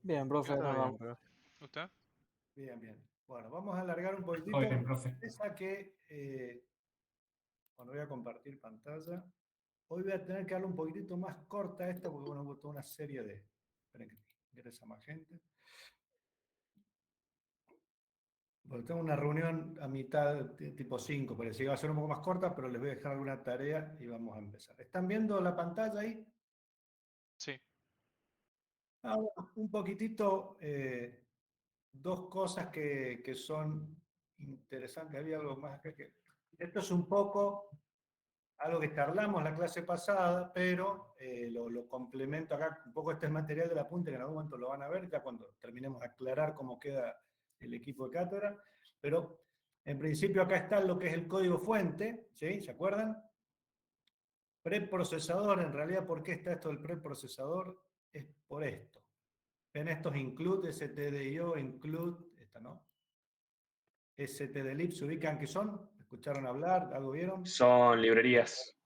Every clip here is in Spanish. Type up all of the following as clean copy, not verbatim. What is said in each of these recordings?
Bien, profe, acá Todo bien, vamos. profe. ¿Usted? Bien, bien. Bueno, vamos a alargar un Todo poquitito. bien, profe. Esa que, bueno, voy a compartir pantalla. Hoy voy a tener que darle un poquitito más corta a esta porque, bueno, hubo toda una serie de... Esperen que ingresa más gente. Porque tengo una reunión a mitad, tipo 5, pero sí va a ser un poco más corta, pero les voy a dejar alguna tarea y vamos a empezar. ¿Están viendo la pantalla ahí? Sí. Bueno, un poquitito, dos cosas que son interesantes. Había algo más acá que... Esto es un poco algo que charlamos la clase pasada, pero lo complemento acá. Un poco este es material de la punta que en algún momento lo van a ver, ya cuando terminemos de aclarar cómo queda el equipo de cátedra. Pero en principio acá está lo que es el código fuente, ¿sí? ¿Se acuerdan? Preprocesador, en realidad, ¿por qué está esto del preprocesador? Es por esto. Ven estos include, stdio, include, esta no. stdlib, ¿se ubican qué son? ¿Escucharon hablar? ¿Algo vieron? Son librerías.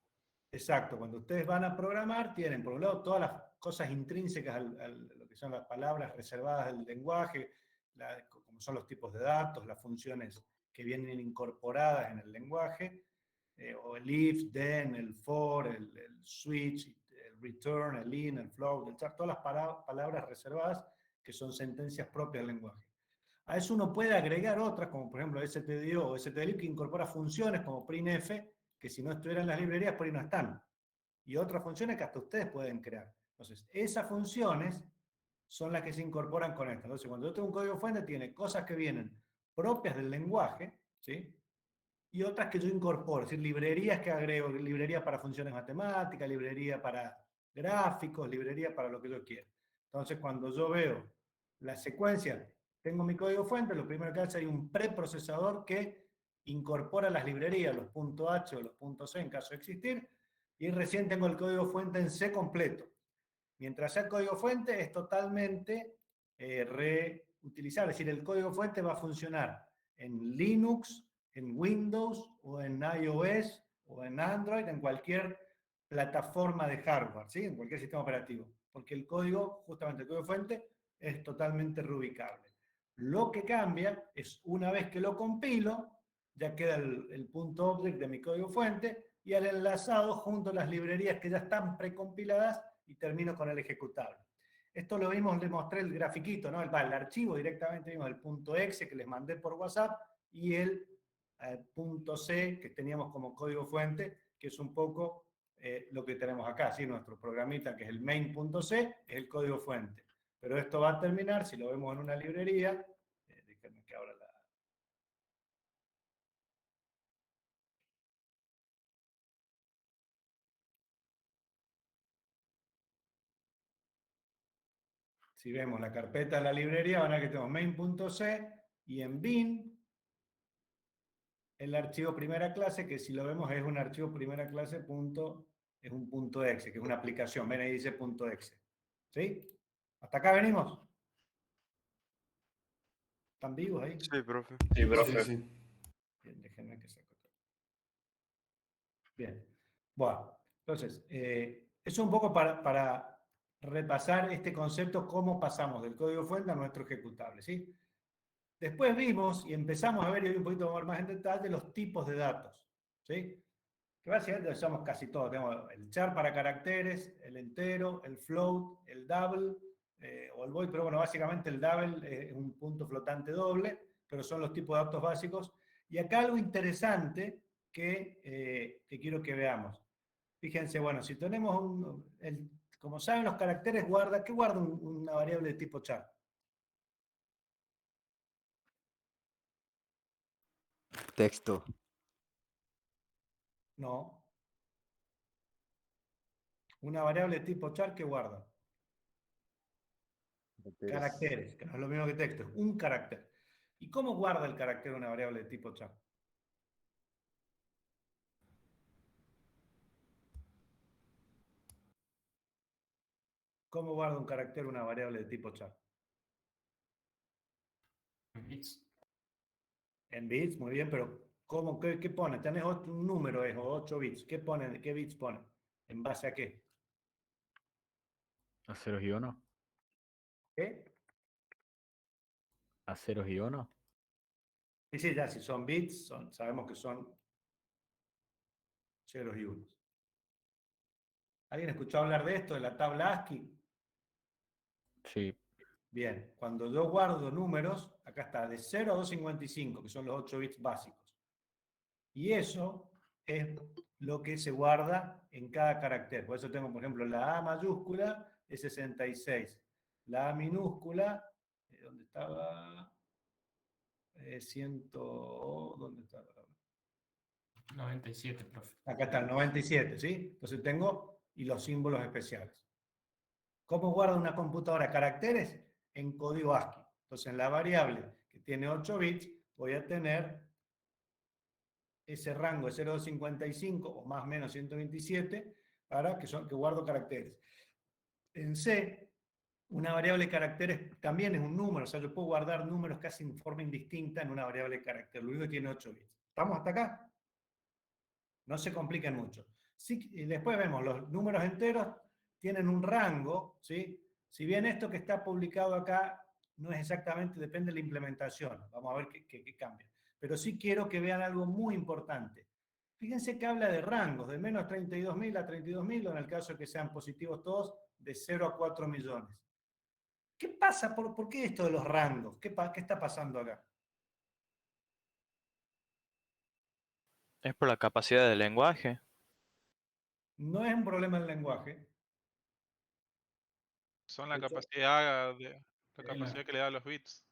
Exacto, cuando ustedes van a programar, tienen por un lado todas las cosas intrínsecas a lo que son las palabras reservadas del lenguaje, como son los tipos de datos, las funciones que vienen incorporadas en el lenguaje, o el if, then, el for, el switch, el return, el in, el float, todas las palabras reservadas que son sentencias propias del lenguaje. A eso uno puede agregar otras, como por ejemplo stdio o stdlib, que incorpora funciones como printf, que si no estuvieran en las librerías, por ahí no están. Y otras funciones que hasta ustedes pueden crear. Entonces, esas funciones son las que se incorporan con esto. Entonces, cuando yo tengo un código fuente, tiene cosas que vienen propias del lenguaje, ¿sí? Y otras que yo incorporo, es decir, librerías que agrego, librerías para funciones matemáticas, librería para gráficos, librería para lo que yo quiera. Entonces, cuando yo veo la secuencia, tengo mi código fuente, lo primero que hace es un preprocesador que incorpora las librerías, los .h o los .c en caso de existir, y recién tengo el código fuente en C completo. Mientras sea el código fuente, es totalmente reutilizable, es decir, el código fuente va a funcionar en Linux, en Windows o en iOS o en Android, en cualquier plataforma de hardware, ¿sí? En cualquier sistema operativo, porque el código, justamente el código fuente, es totalmente reubicable. Lo que cambia es una vez que lo compilo, ya queda el punto object de mi código fuente y al enlazado junto a las librerías que ya están precompiladas y termino con el ejecutable. Esto lo vimos, les mostré el grafiquito, ¿no? El archivo directamente vimos el .exe que les mandé por WhatsApp y el .c que teníamos como código fuente, que es un poco lo que tenemos acá, ¿sí? Nuestro programita que es el main.c es el código fuente. Pero esto va a terminar, si lo vemos en una librería, déjenme que abra la... Si vemos la carpeta de la librería, van a ver que tenemos main.c y en bin el archivo primera clase, que si lo vemos es un archivo primera clase es un .exe, que es una aplicación, ven ahí dice .exe. ¿Sí? ¿Hasta acá venimos? ¿Están vivos ahí? Sí, profe. Sí, profe. Sí, sí. Bien, déjenme que saco todo. Bien. Bueno, entonces, eso es un poco para repasar este concepto, cómo pasamos del código fuente a nuestro ejecutable, ¿sí? Después vimos y empezamos a ver, y hoy un poquito más en detalle, los tipos de datos, ¿sí? Que básicamente usamos casi todo. Tenemos el char para caracteres, el entero, el float, el double o el void, pero bueno, básicamente el double es un punto flotante doble, pero son los tipos de datos básicos. Y acá algo interesante que quiero que veamos. Fíjense, bueno, si tenemos como saben los caracteres, ¿qué guarda una variable de tipo char? Texto. No. Una variable de tipo char que guarda caracteres, que no es lo mismo que texto, es un carácter. ¿Y cómo guarda el carácter una variable de tipo char? ¿Cómo guarda un carácter una variable de tipo char? Bits. En bits, muy bien, pero qué pone? Tenés un número, o 8 bits. ¿Qué bits pone? ¿En base a qué? A ceros y uno. ¿Qué? ¿A ceros y uno? Y sí, ya si son bits, sabemos que son ceros y unos. ¿Alguien escuchó hablar de esto, de la tabla ASCII? Sí. Bien, cuando yo guardo números, acá está, de 0 a 255, que son los 8 bits básicos. Y eso es lo que se guarda en cada carácter. Por eso tengo, por ejemplo, la A mayúscula es 66. La A minúscula, ¿dónde estaba? 100, ¿dónde está? 97, profe. Acá está el 97, ¿sí? Entonces tengo, y los símbolos especiales. ¿Cómo guarda una computadora caracteres? En código ASCII. Entonces en la variable que tiene 8 bits, voy a tener ese rango de 0,255 o más o menos 127 para que guardo caracteres. En C, una variable de caracteres también es un número, o sea, yo puedo guardar números casi en forma indistinta en una variable de carácter, lo único que tiene 8 bits. ¿Estamos hasta acá? No se compliquen mucho. Sí, y después vemos, los números enteros tienen un rango, ¿sí? Si bien esto que está publicado acá no es exactamente, depende de la implementación, vamos a ver qué cambia. Pero sí quiero que vean algo muy importante. Fíjense que habla de rangos, de menos 32.000 a 32.000, o en el caso de que sean positivos todos, de 0 a 4 millones. ¿Qué pasa? ¿Por qué esto de los rangos? ¿Qué está pasando acá? Es por la capacidad del lenguaje. No es un problema del lenguaje. Son De la hecho, capacidad de la la capacidad que le da los bits.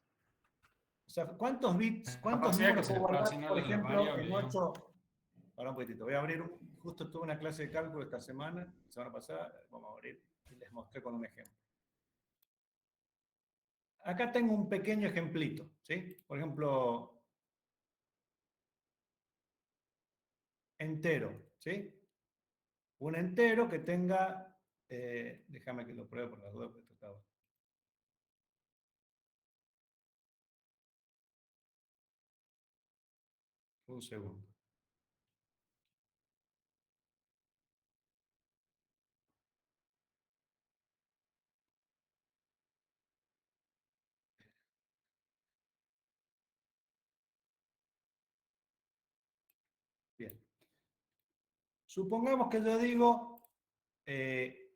o sea, ¿cuántos bits, cuántos capacidad que números se puedo le puede guardar, asignar por a la ejemplo, variable, en digamos. 8? Ahora un poquitito, voy a abrir, justo tuve una clase de cálculo esta semana, la semana pasada, vamos a abrir y les mostré con un ejemplo. Acá tengo un pequeño ejemplito, ¿sí? Por ejemplo, entero, ¿sí? Un entero que tenga, déjame que lo pruebe por las dudas, porque esto está... Un segundo. Bien. Supongamos que yo digo que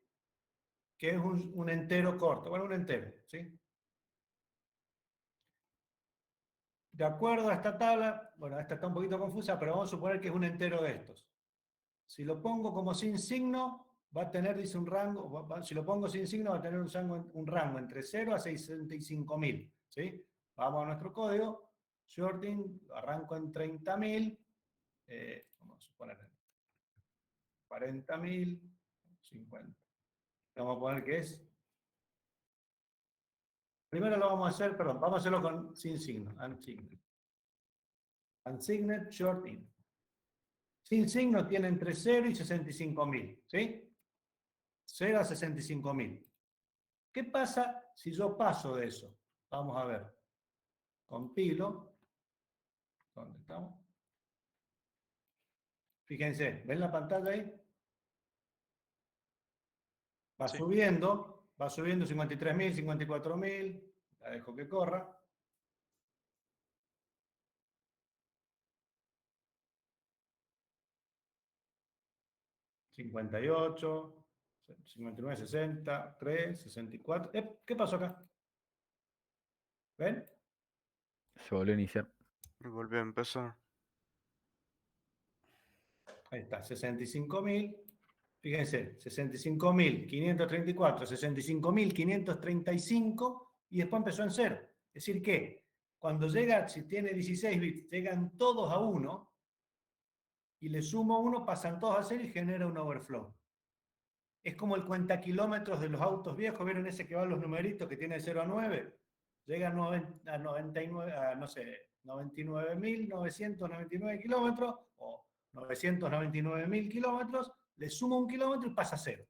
es un entero corto, bueno, un entero, ¿sí? De acuerdo a esta tabla, bueno, esta está un poquito confusa, pero vamos a suponer que es un entero de estos. Si lo pongo como sin signo, va a tener, dice, un rango, si lo pongo sin signo, va a tener un rango entre 0 a 65.000, ¿sí? Vamos a nuestro código, shorting, lo arranco en 30.000, vamos a suponer 40.000, 50. Vamos a poner que es... Primero lo vamos a hacer, perdón, vamos a hacerlo sin signo, unsigned. Unsigned shorting. Sin signo tiene entre 0 y 65.000, ¿sí? 0 a 65.000. ¿Qué pasa si yo paso de eso? Vamos a ver. Compilo. ¿Dónde estamos? Fíjense, ¿ven la pantalla ahí? Va Sí. subiendo 53.000, 54.000. La dejo que corra. $58, 59, 60, 3, 64. ¿Qué pasó acá? ¿Ven? Se volvió a iniciar. Y volvió a empezar. Ahí está, 65.000. Fíjense, 65.534, 65.535 y después empezó en 0. Es decir que cuando llega, si tiene 16 bits, llegan todos a 1 y le sumo 1, pasan todos a 0 y genera un overflow. Es como el cuentakilómetros de los autos viejos. ¿Vieron ese que va los numeritos que tiene de 0 a 9? Llega a 99, no sé, 99.999 kilómetros o 999.000 kilómetros, le sumo un kilómetro y pasa a 0.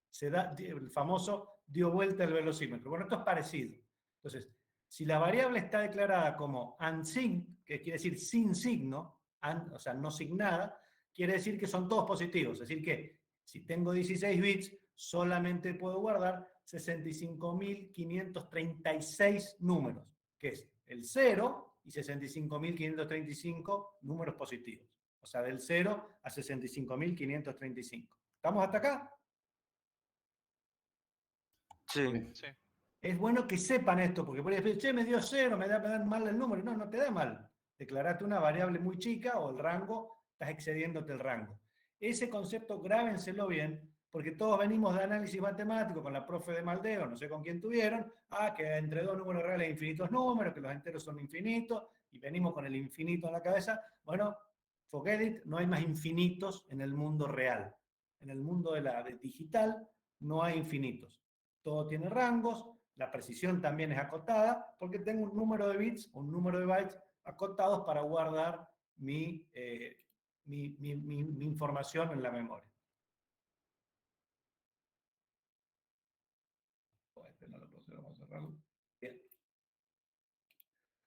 Se da el famoso dio vuelta el velocímetro. Bueno, esto es parecido. Entonces, si la variable está declarada como unsigned, que quiere decir sin signo, o sea, no signada, quiere decir que son todos positivos. Es decir que si tengo 16 bits, solamente puedo guardar 65.536 números, que es el 0 y 65.535 números positivos. O sea, del 0 a 65.535. ¿Estamos hasta acá? Sí. Sí. Es bueno que sepan esto, porque por ejemplo, che, me dio 0, me da mal el número. No, no te da mal. Declarate una variable muy chica o el rango, estás excediéndote el rango. Ese concepto grábenselo bien, porque todos venimos de análisis matemático con la profe de Maldeo, no sé con quién tuvieron, que entre dos números reales hay infinitos números, que los enteros son infinitos, y venimos con el infinito en la cabeza. Bueno, forget it, no hay más infinitos en el mundo real. En el mundo de digital no hay infinitos. Todo tiene rangos, la precisión también es acotada, porque tengo un número de bits, un número de bytes acotados para guardar mi información en la memoria. Este no lo puedo hacer, vamos a cerrarlo. Bien.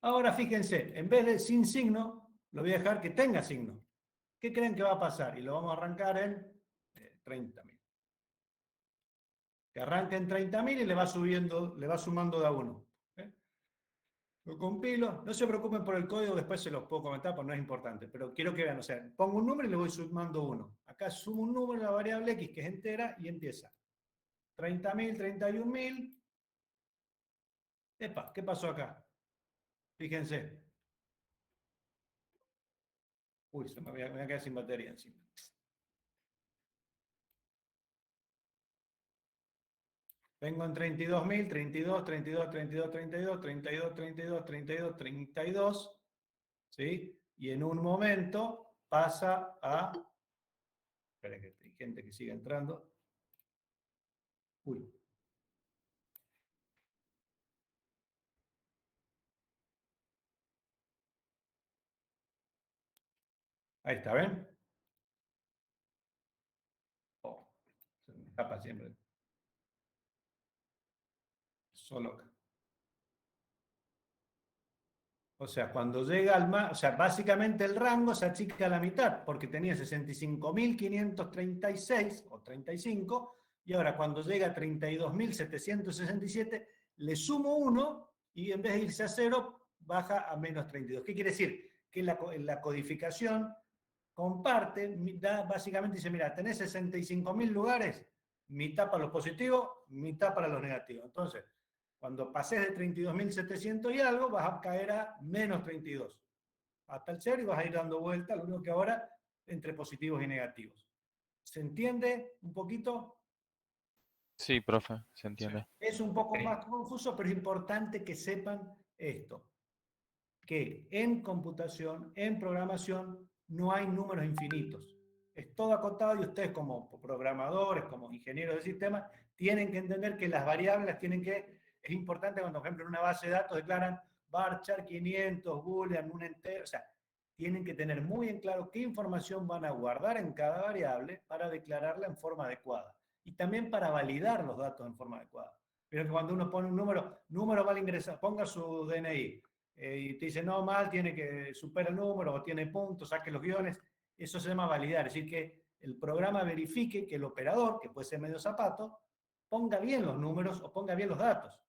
Ahora fíjense, en vez de sin signo, lo voy a dejar que tenga signo. ¿Qué creen que va a pasar? Y lo vamos a arrancar en 30.000. Que arranque en 30.000 y le va subiendo, le va sumando de a uno. Lo compilo, no se preocupen por el código, después se los puedo comentar, porque no es importante, pero quiero que vean, o sea, pongo un número y le voy sumando 1. Acá sumo un número, la variable x, que es entera, y empieza. 30.000, 31.000. Epa, ¿qué pasó acá? Fíjense. Uy, me voy a quedar sin batería encima. Vengo en 32.000, 32, 32, 32, 32, 32, 32, 32, 32, ¿sí? Y en un momento pasa a... Espera que hay gente que sigue entrando. Uy. Ahí está, ¿ven? Oh, se me escapa siempre. Solo acá. O sea, cuando llega al más, o sea, básicamente el rango se achica a la mitad, porque tenía 65.536 o 35, y ahora cuando llega a 32.767, le sumo 1 y en vez de irse a 0, baja a menos 32. ¿Qué quiere decir? Que la codificación comparte, básicamente dice, mira, tenés 65.000 lugares, mitad para los positivos, mitad para los negativos. Entonces, cuando pases de 32.700 y algo, vas a caer a menos 32. Hasta el 0 y vas a ir dando vuelta, lo único que ahora entre positivos y negativos. ¿Se entiende un poquito? Sí, profe, se entiende. Es un poco más confuso, pero es importante que sepan esto. Que en computación, en programación, no hay números infinitos. Es todo acotado y ustedes como programadores, como ingenieros de sistemas, tienen que entender que las variables tienen que... Es importante cuando, por ejemplo, en una base de datos declaran varchar 500, boolean, un entero, o sea, tienen que tener muy en claro qué información van a guardar en cada variable para declararla en forma adecuada. Y también para validar los datos en forma adecuada. Pero que cuando uno pone un número va a ingresar, ponga su DNI, y te dice, no, mal, tiene que superar el número, o tiene puntos, saque los guiones, eso se llama validar, es decir, que el programa verifique que el operador, que puede ser medio zapato, ponga bien los números o ponga bien los datos.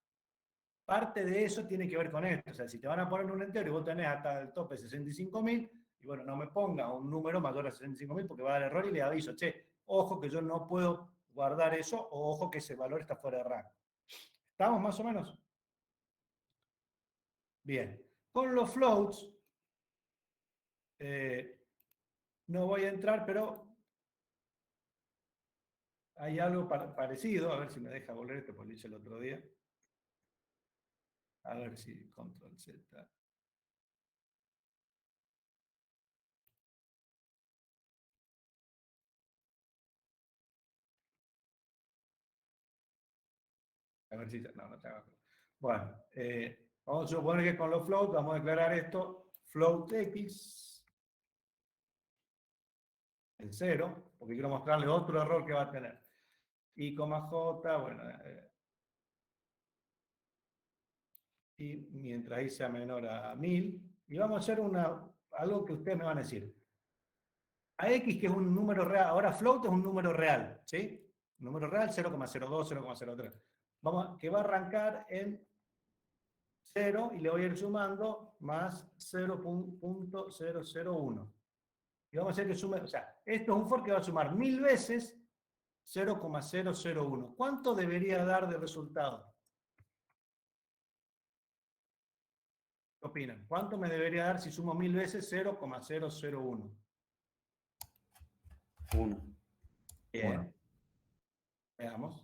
Parte de eso tiene que ver con esto, o sea, si te van a poner un entero y vos tenés hasta el tope 65.000, y bueno, no me ponga un número mayor a 65.000 porque va a dar error y le aviso, che, ojo que yo no puedo guardar eso, o ojo que ese valor está fuera de rango. ¿Estamos más o menos? Bien. Con los floats, no voy a entrar, pero hay algo parecido. A ver si me deja volver esto, porque lo hice el otro día. A ver si control Z. A ver si... No, no está. Bueno, vamos a suponer que con los floats vamos a declarar esto float x en 0, porque quiero mostrarle otro error que va a tener. Y, j, bueno, y mientras i sea menor a 1000, y vamos a hacer algo que ustedes me van a decir. A x, que es un número real, ahora float es un número real, ¿sí? Un número real 0,02, 0,03. Que va a arrancar en 0 y le voy a ir sumando más 0.001. Y vamos a hacer que sume, o sea, esto es un for que va a sumar 1000 veces 0,001. ¿Cuánto debería dar de resultado? ¿Qué opinan? ¿Cuánto me debería dar si sumo 1000 veces 0,001? 1. Bien. Veamos.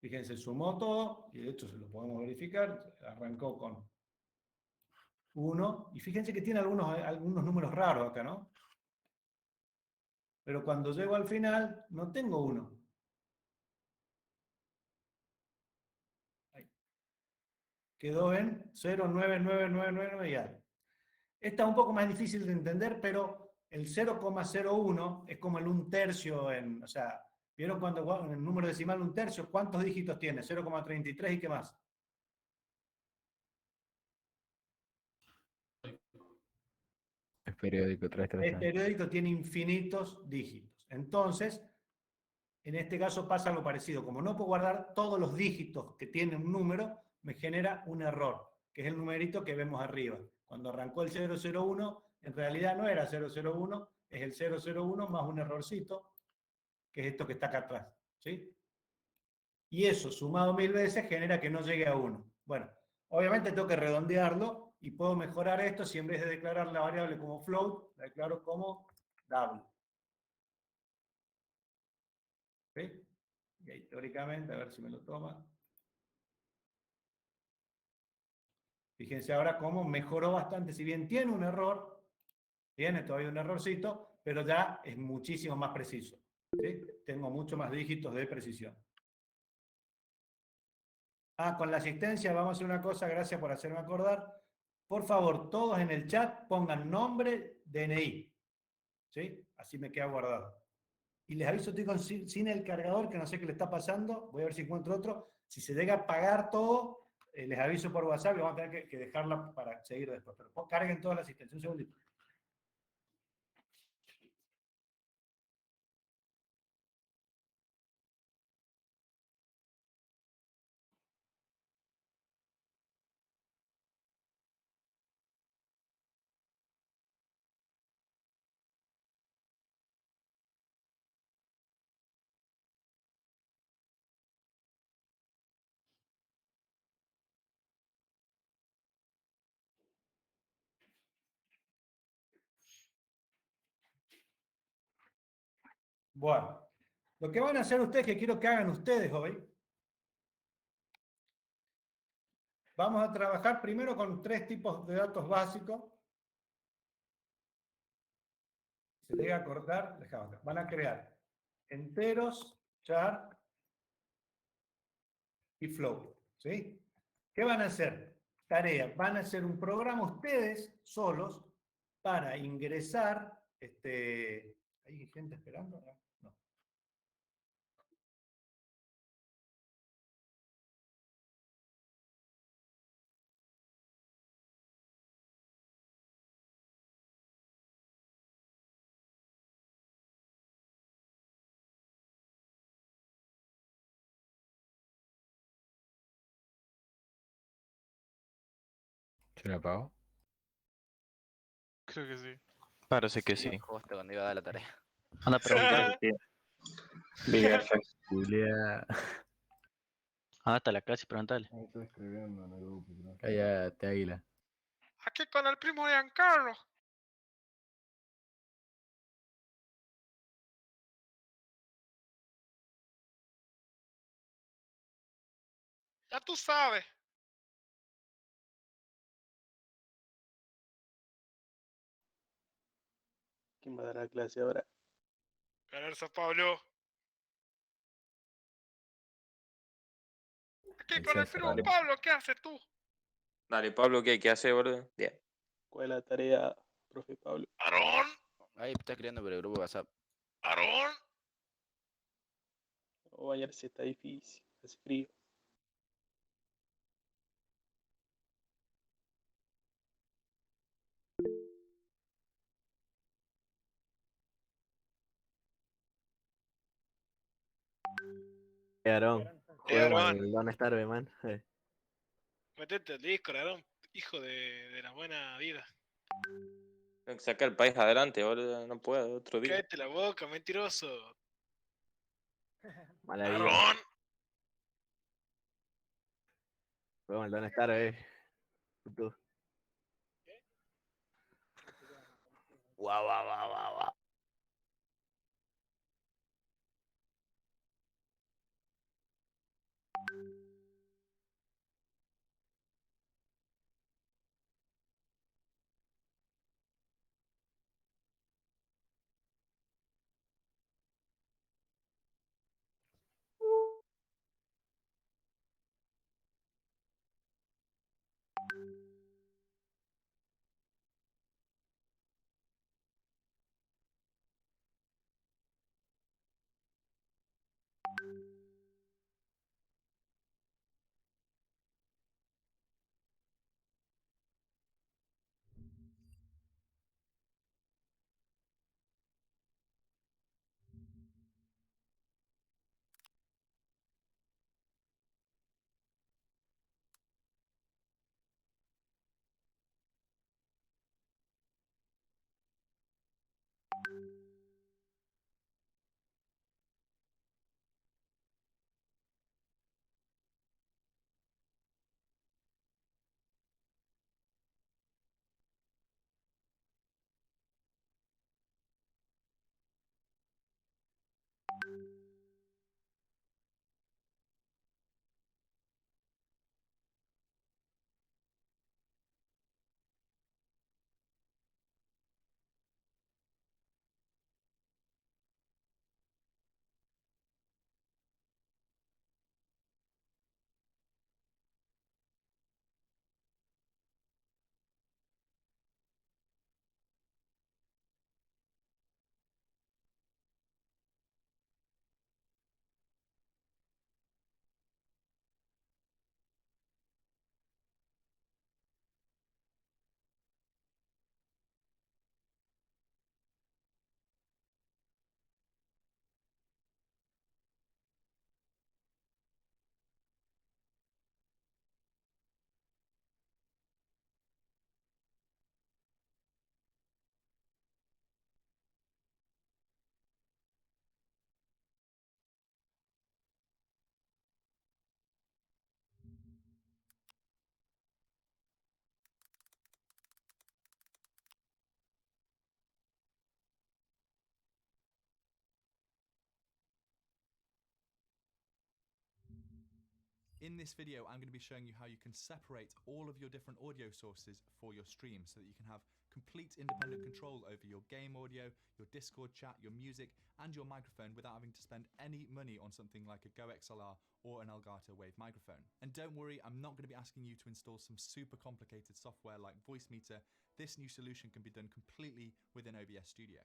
Fíjense, sumó todo, y de hecho se lo podemos verificar, arrancó con 1, y fíjense que tiene algunos números raros acá, ¿no? Pero cuando llego al final, no tengo 1. Quedó en 0,99999 y algo. Esta es un poco más difícil de entender, pero el 0,01 es como el 1/3 o sea, ¿vieron cuando en el número decimal 1/3? ¿Cuántos dígitos tiene? 0,33 y qué más. Es periódico, El 333. periódico tiene infinitos dígitos. Entonces, en este caso pasa algo parecido. Como no puedo guardar todos los dígitos que tiene un número, me genera un error, que es el numerito que vemos arriba. Cuando arrancó el 001, en realidad no era 001, es el 001 más un errorcito, que es esto que está acá atrás. ¿Sí? Y eso, sumado 1000 veces, genera que no llegue a 1. Bueno, obviamente tengo que redondearlo y puedo mejorar esto si en vez de declarar la variable como float, la declaro como double. ¿Sí? Y ahí teóricamente, a ver si me lo toma. Fíjense ahora cómo mejoró bastante, si bien tiene un error, tiene todavía un errorcito, pero ya es muchísimo más preciso. ¿Sí? Tengo mucho más dígitos de precisión. Con la asistencia vamos a hacer una cosa, gracias por hacerme acordar. Por favor, todos en el chat pongan nombre, DNI. ¿Sí? Así me queda guardado. Y les aviso, estoy sin el cargador, que no sé qué le está pasando. Voy a ver si encuentro otro. Si se llega a apagar todo, les aviso por WhatsApp y vamos a tener que dejarla para seguir después. Pero carguen toda la asistencia. Un segundito. Bueno, lo que van a hacer ustedes, que quiero que hagan ustedes hoy, vamos a trabajar primero con 3 tipos de datos básicos. Se llega a cortar, van a crear enteros, char y float. ¿Sí? ¿Qué van a hacer? Tarea, van a hacer un programa ustedes solos para ingresar, ¿hay gente esperando? No. ¿Se le apagó? Creo que sí. Parece que sí. Justo cuando iba a dar la tarea. Anda a preguntar. Julia. Hasta la casa y preguntale. Cállate, águila. Aquí con el primo de Giancarlo. Ya tú sabes. ¿Quién va a dar la clase ahora? Ganar Pablo. Aquí El con el César, primo dale. Pablo, ¿qué haces tú? Dale, Pablo, ¿qué hace, boludo? Bien. ¿Cuál es la tarea, profe Pablo? Aarón, Ahí está escribiendo por el grupo de WhatsApp. Aarón. No, bañarse está difícil, hace frío. Aarón, juguemos Aarón. al Don't Starve, man. Metete el Discord, Aarón. Hijo de la buena vida. Tengo que sacar el país adelante, boludo. No puedo, otro día. Cállate la boca, mentiroso. Mala vida. Aarón. Juguemos al Don't Starve. Puto. Guau, guau, guau, guau, guau. In this video, I'm going to be showing you how you can separate all of your different audio sources for your stream so that you can have complete independent control over your game audio, your Discord chat, your music, and your microphone without having to spend any money on something like a Go XLR or an Elgato Wave microphone. And don't worry, I'm not going to be asking you to install some super complicated software like Voicemeeter. This new solution can be done completely within OBS Studio.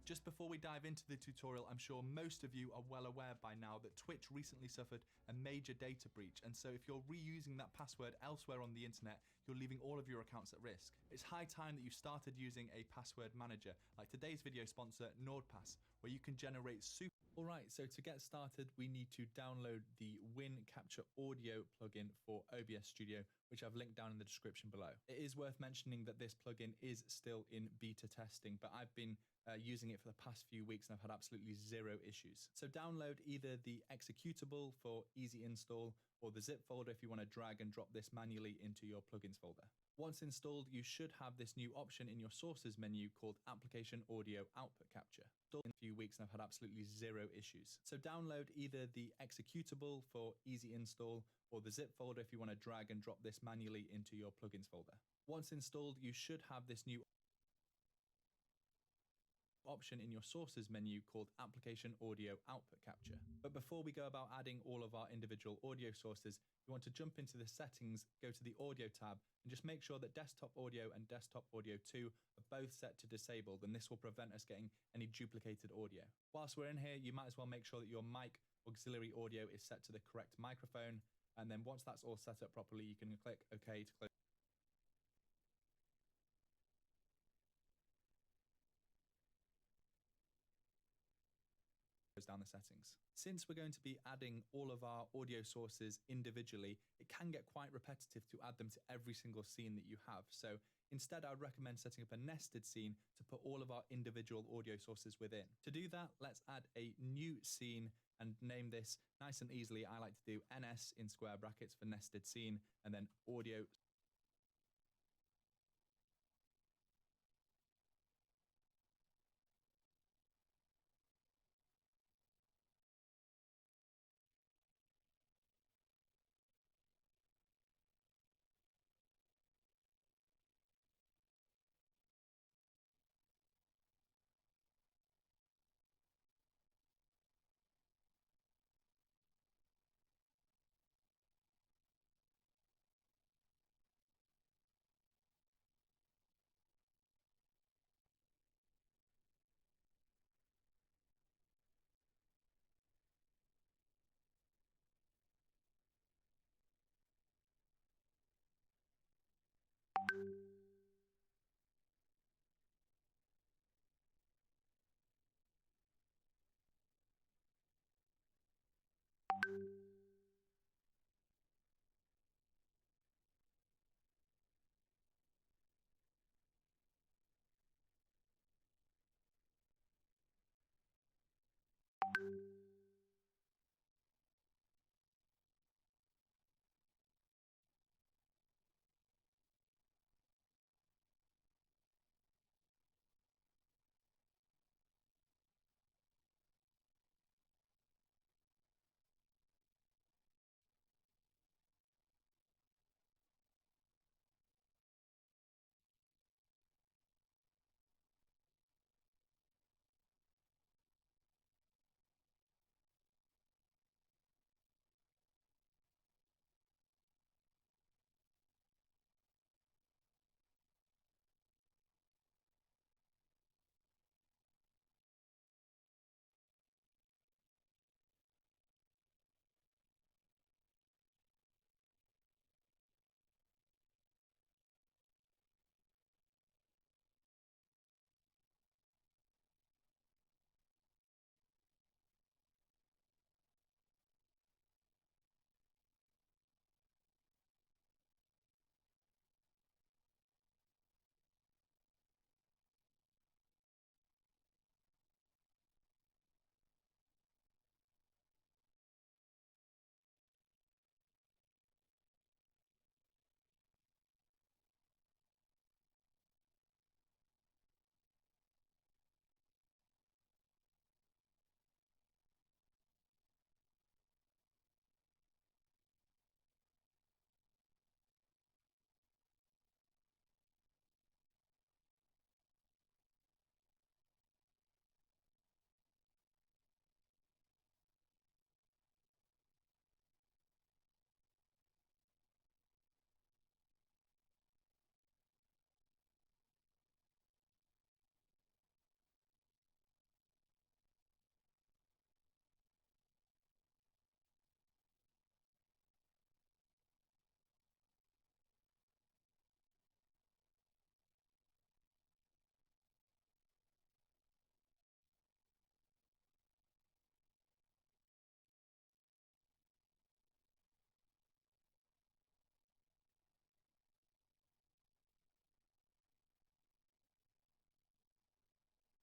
Just before we dive into the tutorial, I'm sure most of you are well aware by now that Twitch recently suffered a major data breach, and so if you're reusing that password elsewhere on the internet, you're leaving all of your accounts at risk. It's high time that you started using a password manager, like today's video sponsor, NordPass, where you can generate super... Alright, so to get started, we need to download the Win Capture Audio plugin for OBS Studio, which I've linked down in the description below. It is worth mentioning that this plugin is still in beta testing, but I've been using it for the past few weeks and I've had absolutely zero issues. So download either the executable for easy install or the zip folder if you want to drag and drop this manually into your plugins folder. Once installed, you should have this new option in your sources menu called Application Audio Output Capture. In a few weeks and I've had absolutely zero issues. So download either the executable for easy install or the zip folder if you want to drag and drop this manually into your plugins folder. Once installed, you should have this new option in your sources menu called Application Audio Output Capture. But before we go about adding all of our individual audio sources, you want to jump into the settings, go to the audio tab, and just make sure that desktop audio and desktop audio 2 are both set to disabled, and this will prevent us getting any duplicated audio. Whilst we're in here, you might as well make sure that your mic auxiliary audio is set to the correct microphone, and then once that's all set up properly, you can click OK to close. down the settings. Since we're going to be adding all of our audio sources individually, it can get quite repetitive to add them to every single scene that you have. So instead, I'd recommend setting up a nested scene to put all of our individual audio sources within. To do that, let's add a new scene and name this nice and easily. I like to do NS in square brackets for nested scene, and then audio.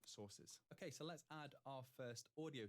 Sources. Okay, so let's add our first audio.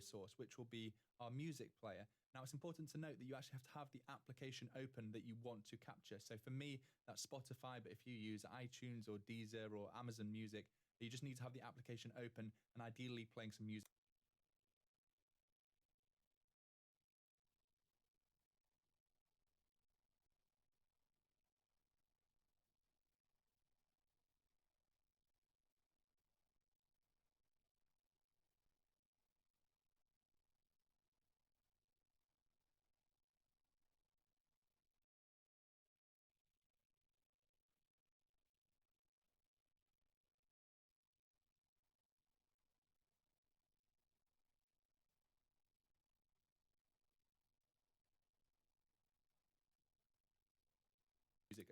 source, which will be our music player. Now, it's important to note that you actually have to have the application open that you want to capture. So for me, that's Spotify, but if you use iTunes or Deezer or Amazon Music, you just need to have the application open and ideally playing some music.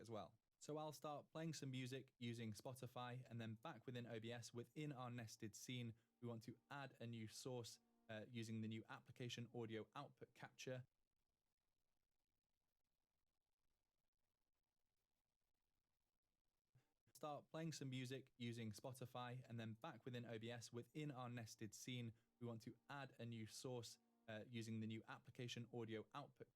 As well. So I'll start playing some music using Spotify, and then back within OBS, within our nested scene, we want to add a new source using the new application audio output capture. Start playing some music using Spotify, and then back within OBS, within our nested scene, we want to add a new source using the new application audio output.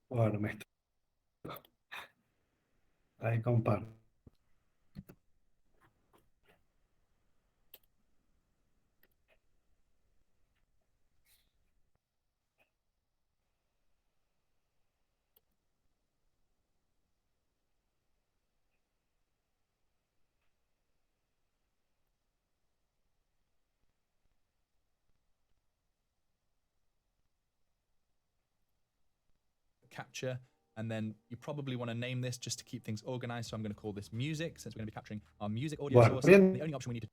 Bueno, ahí comparto. Capture, and then you probably want to name this just to keep things organized. So I'm going to call this music, since we're going to be capturing our music audio Bueno, source. bien. The only option we need to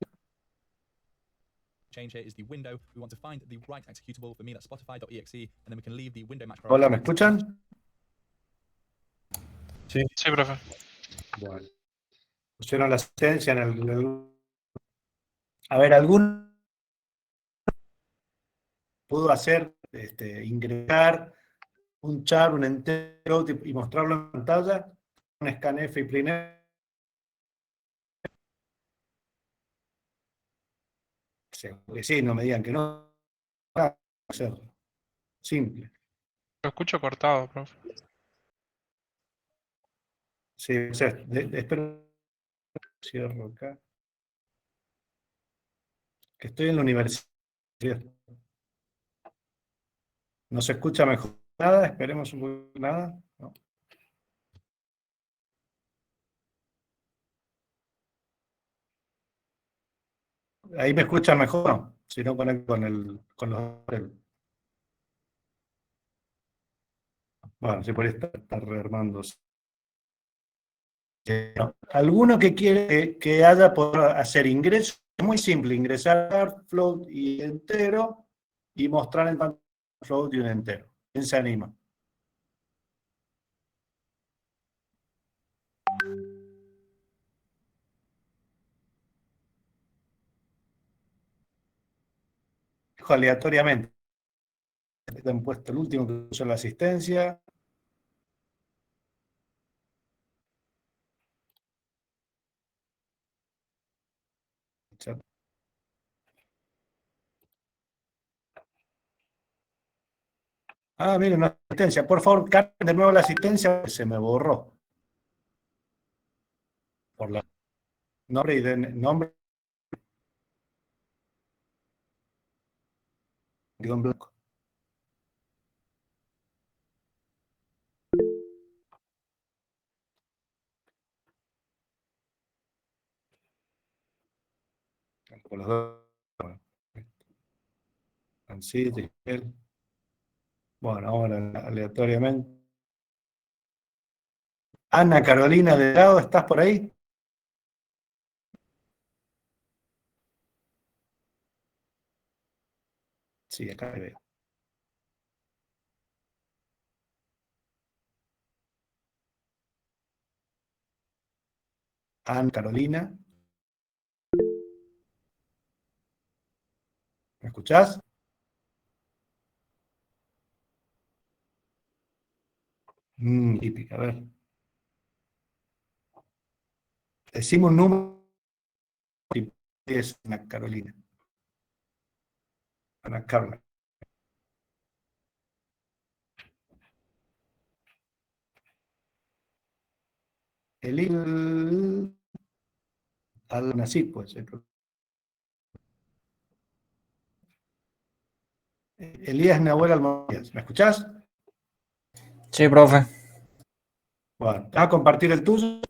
change here is the window. We want to find the right executable. For me, that's spotify.exe, and then we can leave the window match. Hola, ¿me escuchan? Sí. Sí, profe. Bueno. Pusieron la asistencia en el... A ver, ¿algún pudo hacer, ingresar un char, un entero y mostrarlo en pantalla? Un scanf y print. Seguro que sí, no me digan que no. Hacerlo. Simple. Lo escucho cortado, profe. Sí, o sea, espero. Cierro acá. Que estoy en la universidad. ¿No se escucha mejor? Nada, esperemos un poco. Nada. No. Ahí me escucha mejor, no. Si no conecto con los. Bueno, si por ahí está rearmándose. Alguno que quiere que haya por hacer ingreso, es muy simple, ingresar float y entero y mostrar en pantalla float y un entero. ¿Quién se anima? Dejo aleatoriamente. Han puesto el último que usó la asistencia. Ah, miren, una asistencia. Por favor, carguen de nuevo la asistencia, se me borró. Por la nombre y nombre. Quedó en blanco. Por los dos. Así, bueno, ahora aleatoriamente. Ana Carolina Delgado, ¿estás por ahí? Sí, acá me veo. Ana Carolina. ¿Me escuchás? Típica, a ver. Decimos un número y es Ana Carolina. Ana Carla. Al nací, pues. Elías Nahuel Almorías. ¿Me escuchás? Sí, profe. Bueno, ¿te vas a compartir el tuyo?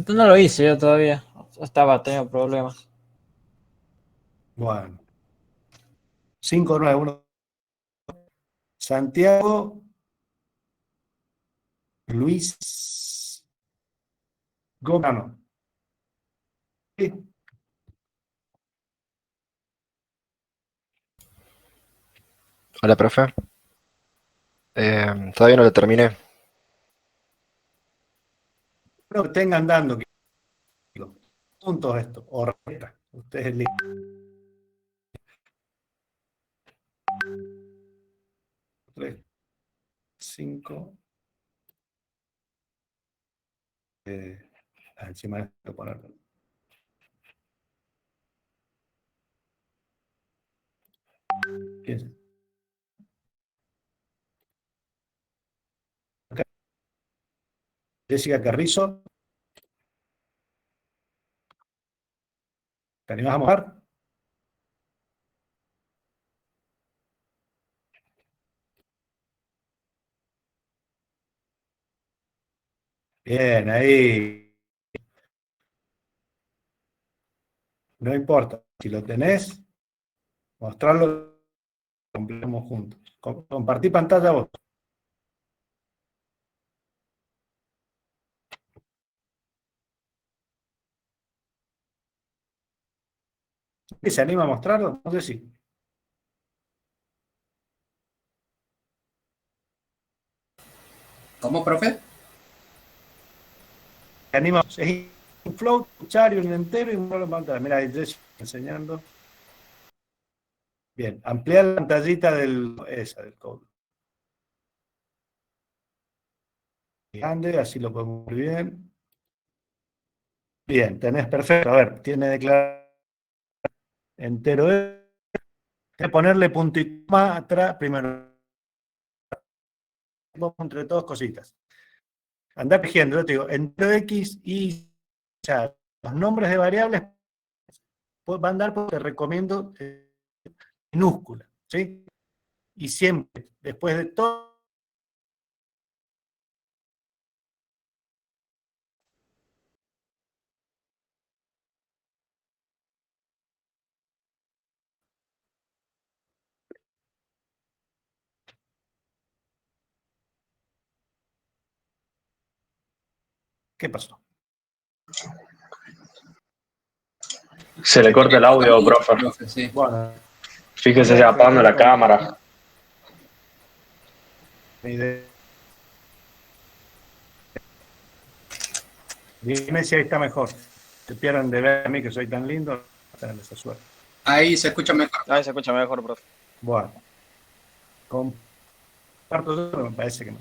No lo hice yo todavía. Estaba teniendo problemas. Bueno. 591. Santiago Luis Gómez. Sí. Hola, profe. Todavía no lo terminé. Espero que tengan dando puntos esto, o resta. Ustedes eligen. Tres, 5. Encima de esto ponerlo. ¿Quién es? Jessica Carrizo. ¿Te animás a mojar? Bien, ahí. No importa. Si lo tenés, mostrarlo, completamos juntos. Compartí pantalla vos. ¿Se anima a mostrarlo? No sé si. ¿Cómo, profe? ¿Se anima? Es un float, un char y un entero y un solo pantalla. Mira, ahí Jessica enseñando. Bien, ampliar la pantallita del code. Grande, así lo podemos ver bien. Bien, tenés perfecto. A ver, tiene declarado entero. Hay que ponerle punto y coma atrás primero. Entre dos cositas. Andá tejiendo, yo te digo, entero X y ya, los nombres de variables van a andar porque te recomiendo minúscula, ¿sí? Y siempre, después de todo. ¿Qué pasó? Se le corta el audio, profe. Sí. Bueno, Fíjese apagando la cámara. Dime si ahí está mejor. Se pierden de ver a mí que soy tan lindo, tener esa suerte. Ahí se escucha mejor. Ahí se escucha mejor, profe. Bueno, comparto yo, me parece que no.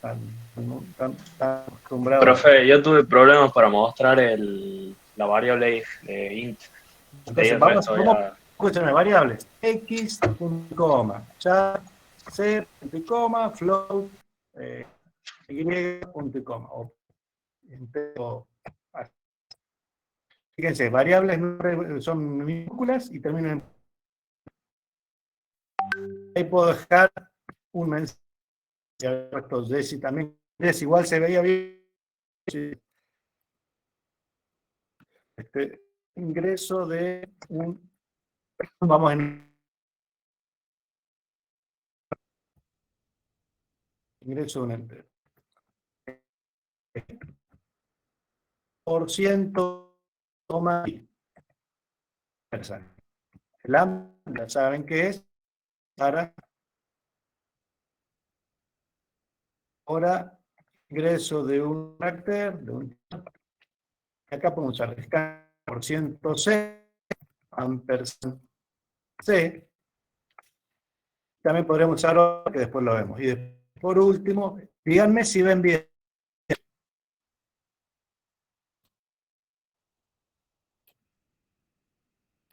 Tan acostumbrado. Profe, yo tuve problemas para mostrar la variable de int. Entonces, escúchame, variables. X, punto, coma, char, C, punto y coma, float, Y, punto y coma. Fíjense, variables son minúsculas y terminan en. Ahí puedo dejar un mensaje. Jessy también. Jessy, igual se veía bien. Ingreso de un. Vamos en. Ingreso de un entero. Por ciento, toma. Lambda, ¿saben qué es? Ahora ingreso de un carácter, acá podemos usar escala por ciento C, ampersand C. También podremos usar otro que después lo vemos. Y por último, díganme si ven bien.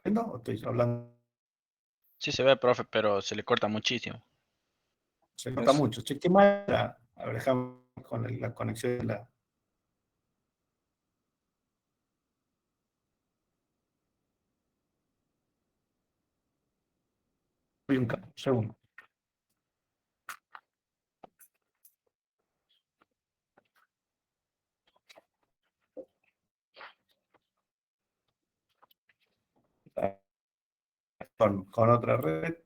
¿No? Estoy hablando. Sí se ve, profe, pero se le corta muchísimo. Se nota mucho. Cheque más. A ver, dejamos con la conexión de la. Un segundo. Con otra red.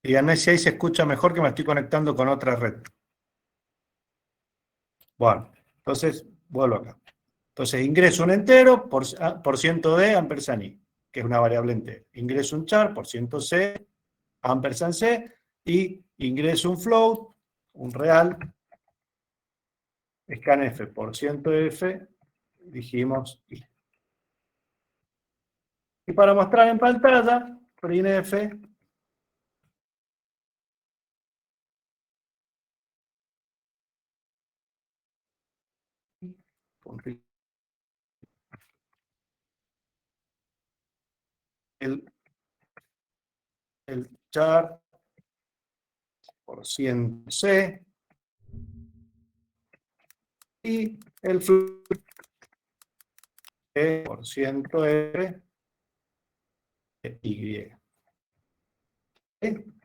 Díganme si ahí se escucha mejor, que me estoy conectando con otra red. Bueno, entonces vuelvo acá. Entonces ingreso un entero por ciento de ampersand i, que es una variable entera. Ingreso un char por ciento c, ampersand c, y ingreso un float, un real, scanf por ciento f, dijimos i. Y para mostrar en pantalla, printf el char % C y el flujo % R Y.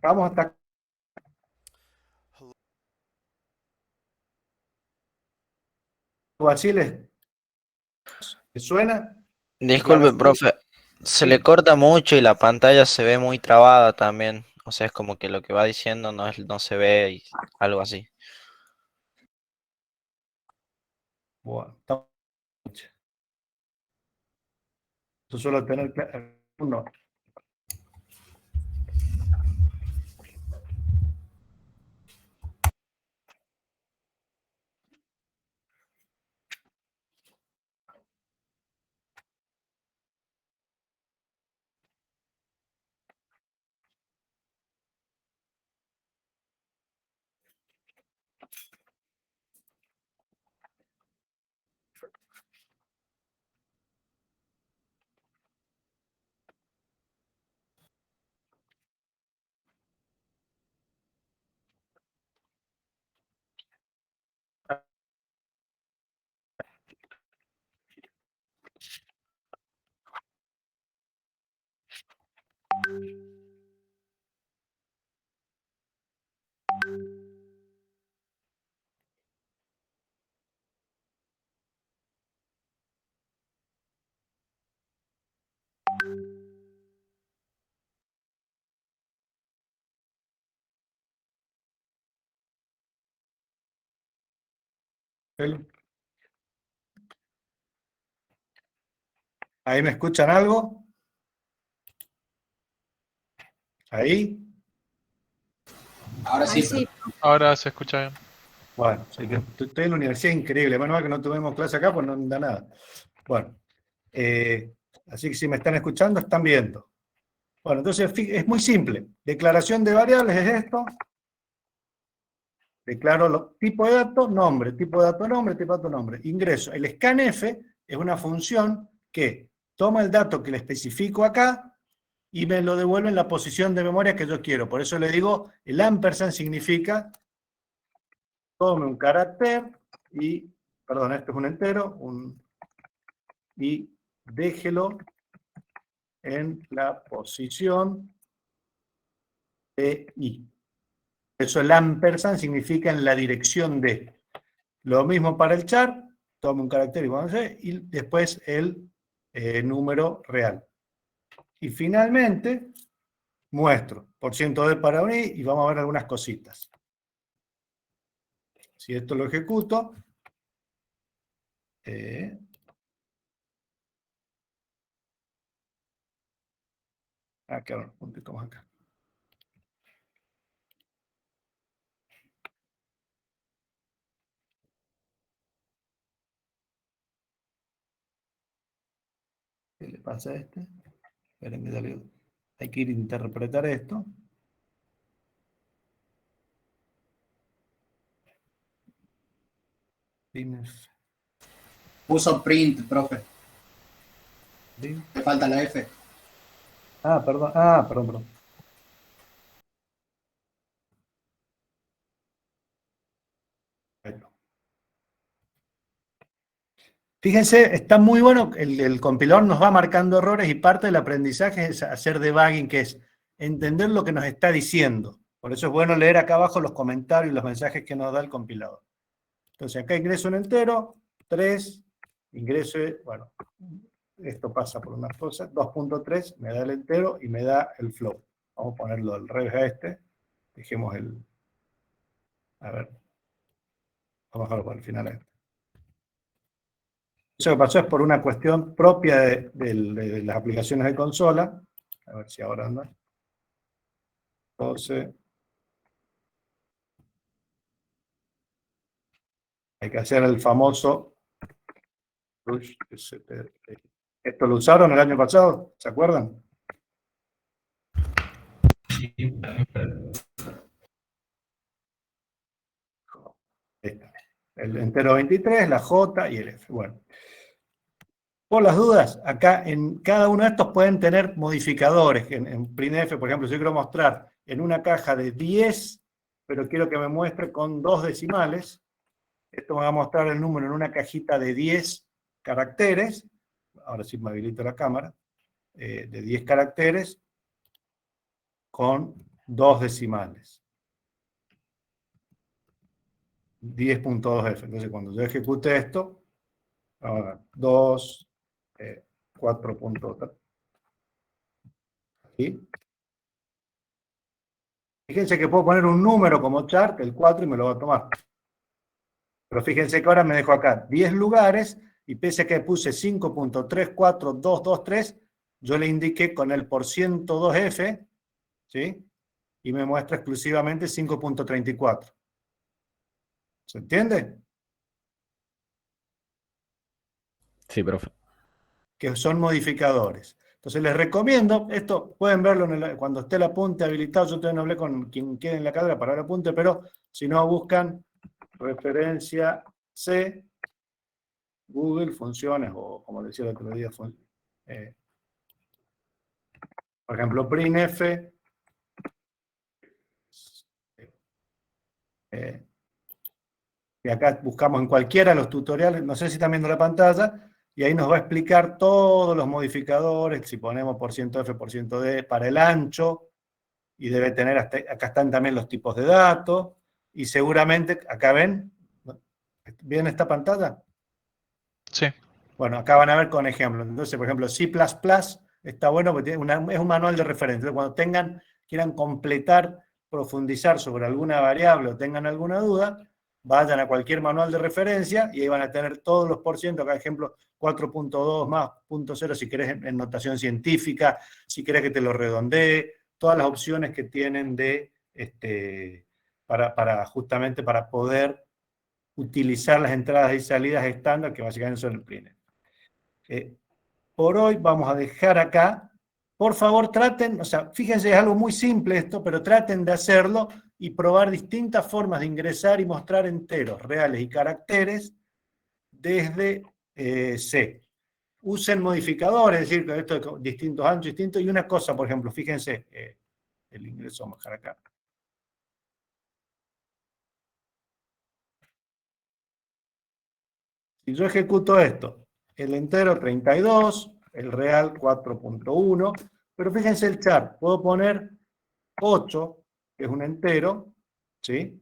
Vamos hasta acá. Basile, ¿te suena? Disculpe, profe. Se Sí. le corta mucho y la pantalla se ve muy trabada también. O sea, es como que lo que va diciendo no se ve y algo así. Bueno, yo suelo tener uno. ¿Ahí me escuchan algo? ¿Ahí? Ahora sí. Ahora se escucha bien. Bueno, sí que estoy en la universidad, increíble. Menos mal que no tuvimos clase acá, pues no da nada. Bueno, así que si me están escuchando, están viendo. Bueno, entonces es muy simple. Declaración de variables es esto. Declaro los tipo de dato, nombre, tipo de dato, nombre, tipo de dato, nombre. Ingreso. El scanf es una función que toma el dato que le especifico acá y me lo devuelve en la posición de memoria que yo quiero. Por eso le digo, el ampersand significa tome un carácter y, perdón, esto es un entero, y déjelo en la posición de i. Eso el ampersand significa en la dirección de. Lo mismo para el char, toma un carácter y después el número real. Y finalmente, muestro %d para un i y vamos a ver algunas cositas. Si esto lo ejecuto, acá, un puntito más acá. ¿Qué le pasa a este? Esperen que salió. Hay que ir a interpretar esto. Puso print, profe. ¿Sí? Le falta la F. Perdón. Fíjense, está muy bueno, el compilador nos va marcando errores y parte del aprendizaje es hacer debugging, que es entender lo que nos está diciendo. Por eso es bueno leer acá abajo los comentarios y los mensajes que nos da el compilador. Entonces acá ingreso un entero, 3, ingreso, bueno, esto pasa por unas cosas, 2.3 me da el entero y me da el flow. Vamos a ponerlo al revés a este, dejemos a ver, vamos a dejarlo por el final a este. Eso que pasó es por una cuestión propia de las aplicaciones de consola. A ver si ahora anda. 12. Hay que hacer el famoso push. ¿Esto lo usaron el año pasado? ¿Se acuerdan? El entero 23, la J y el F. Bueno. Por las dudas, acá en cada uno de estos pueden tener modificadores. En printf, por ejemplo, si yo quiero mostrar en una caja de 10, pero quiero que me muestre con 2 decimales, esto me va a mostrar el número en una cajita de 10 caracteres, ahora sí me habilito la cámara, de 10 caracteres con 2 decimales. 10.2f. Entonces cuando yo ejecute esto, ahora 2, 4.3. ¿Sí? Fíjense que puedo poner un número como chart, el 4, y me lo va a tomar. Pero fíjense que ahora me dejo acá 10 lugares, y pese a que puse 5.34223, yo le indiqué con el %2f, ¿sí? Y me muestra exclusivamente 5.34. ¿Se entiende? Sí, profe. Que son modificadores. Entonces les recomiendo, esto pueden verlo cuando esté el apunte habilitado, yo todavía no hablé con quien quede en la cadera para el apunte, pero si no buscan referencia C, Google, funciones, o como decía el otro día, por ejemplo, printf, y acá buscamos en cualquiera de los tutoriales, no sé si están viendo la pantalla, y ahí nos va a explicar todos los modificadores, si ponemos %f, %d, para el ancho, y debe tener, acá están también los tipos de datos, y seguramente, acá ven, ¿ven esta pantalla? Sí. Bueno, acá van a ver con ejemplos. Entonces, por ejemplo, C++ está bueno porque tiene es un manual de referencia. Entonces, cuando quieran completar, profundizar sobre alguna variable o tengan alguna duda, vayan a cualquier manual de referencia y ahí van a tener todos los %, acá ejemplo 4.2 más .0 si querés en notación científica, si querés que te lo redondee, todas las opciones que tienen de justamente para poder utilizar las entradas y salidas estándar que básicamente son el printf. Por hoy vamos a dejar acá. Por favor, traten, o sea, fíjense, es algo muy simple esto, pero traten de hacerlo y probar distintas formas de ingresar y mostrar enteros, reales y caracteres desde C. Usen modificadores, es decir, que esto de distintos anchos, distintos, y una cosa, por ejemplo, fíjense, el ingreso vamos a dejar acá. Si yo ejecuto esto, el entero 32, el real 4.1, pero fíjense el chart, puedo poner 8, que es un entero, ¿sí?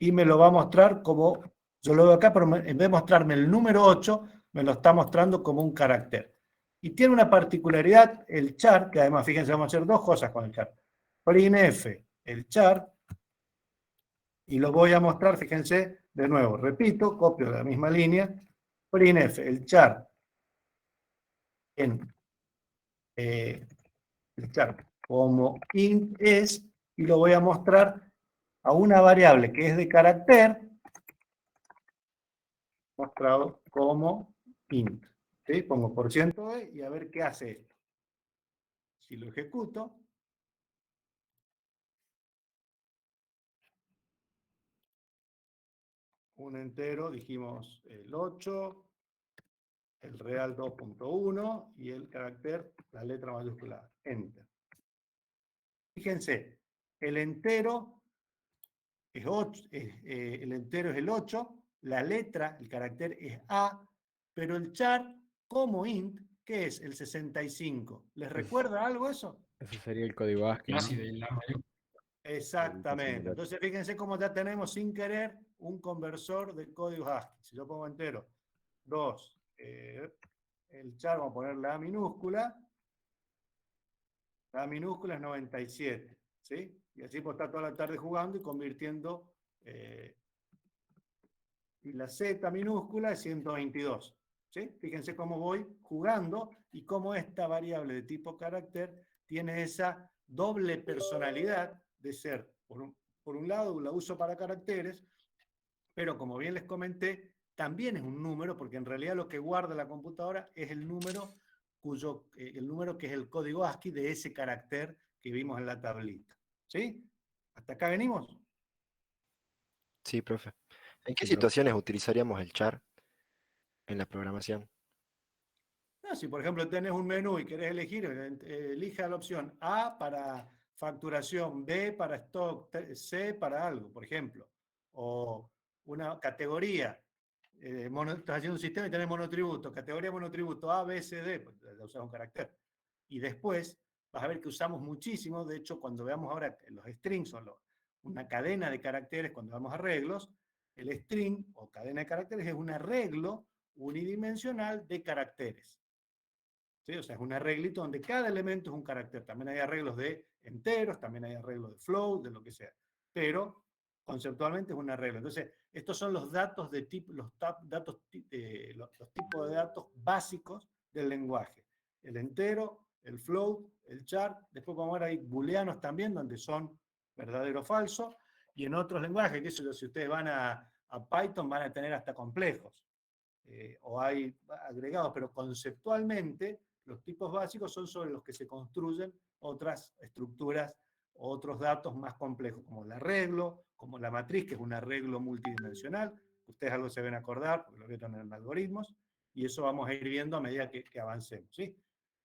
Y me lo va a mostrar como, yo lo veo acá, pero en vez de mostrarme el número 8, me lo está mostrando como un carácter. Y tiene una particularidad el chart, que además, fíjense, vamos a hacer dos cosas con el chart. Printf, el chart, y lo voy a mostrar, fíjense, de nuevo, repito, copio de la misma línea, printf, el chart, en el chart como int es, y lo voy a mostrar a una variable que es de carácter, mostrado como int. ¿Sí? Pongo %e y a ver qué hace esto. Si lo ejecuto, un entero, dijimos el 8, el real 2.1 y el carácter, la letra mayúscula, enter. Fíjense, el entero es 8, el entero es el 8, la letra, el carácter es A, pero el char como int, ¿qué es? El 65. ¿Les recuerda algo eso? Ese sería el código ASCII, ¿no? Casi de la mayor. Exactamente. Entonces fíjense cómo ya tenemos sin querer un conversor de códigos ASCII. Si yo pongo entero 2, el char vamos a poner la minúscula es 97, ¿sí? Y así puedo estar toda la tarde jugando y convirtiendo, y la Z minúscula es 122, ¿sí? Fíjense cómo voy jugando y cómo esta variable de tipo carácter tiene esa doble personalidad de ser, por un lado, la uso para caracteres, pero como bien les comenté, también es un número, porque en realidad lo que guarda la computadora es el número el número que es el código ASCII de ese carácter que vimos en la tablita. ¿Sí? ¿Hasta acá venimos? Sí, profe. ¿En qué Sí, profe. situaciones utilizaríamos el char? en la programación. No, si por ejemplo tenés un menú y querés elegir, elija la opción A para facturación, B para stock, C para algo, por ejemplo. O una categoría. Estás haciendo un sistema y tenés monotributo, categoría monotributo A, B, C, D, pues ya usas un carácter. Y después vas a ver que usamos muchísimo, de hecho cuando veamos ahora los strings son una cadena de caracteres, cuando vamos a arreglos, el string o cadena de caracteres es un arreglo unidimensional de caracteres. ¿Sí? O sea, es un arreglito donde cada elemento es un carácter. También hay arreglos de enteros, también hay arreglos de float, de lo que sea. Pero conceptualmente es un arreglo. Entonces, estos son los datos de tipo, los tipos de datos básicos del lenguaje. El entero, el float, el char. Después vamos a ver ahí booleanos también, donde son verdadero o falso. Y en otros lenguajes, que eso, si ustedes van a Python, van a tener hasta complejos. O hay agregados, pero conceptualmente los tipos básicos son sobre los que se construyen otras estructuras, otros datos más complejos, como el arreglo, como la matriz, que es un arreglo multidimensional. Ustedes algo se ven acordar, porque lo vieron en algoritmos, y eso vamos a ir viendo a medida que avancemos, ¿sí?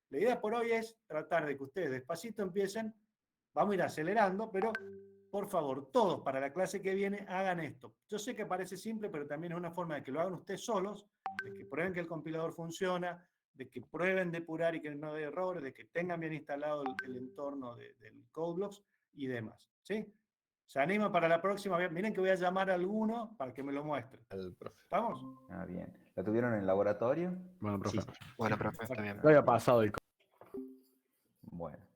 La idea por hoy es tratar de que ustedes despacito empiecen, vamos a ir acelerando, pero por favor, todos para la clase que viene hagan esto. Yo sé que parece simple, pero también es una forma de que lo hagan ustedes solos, de que prueben que el compilador funciona, de que prueben depurar y que no haya errores, de que tengan bien instalado el entorno del CodeBlocks y demás. ¿Sí? ¿Se anima para la próxima? Miren que voy a llamar a alguno para que me lo muestre. ¿Estamos? Ah, bien. ¿La tuvieron en el laboratorio? Bueno, profe. Sí. Bueno, profe, está bien. Lo había pasado el Bueno.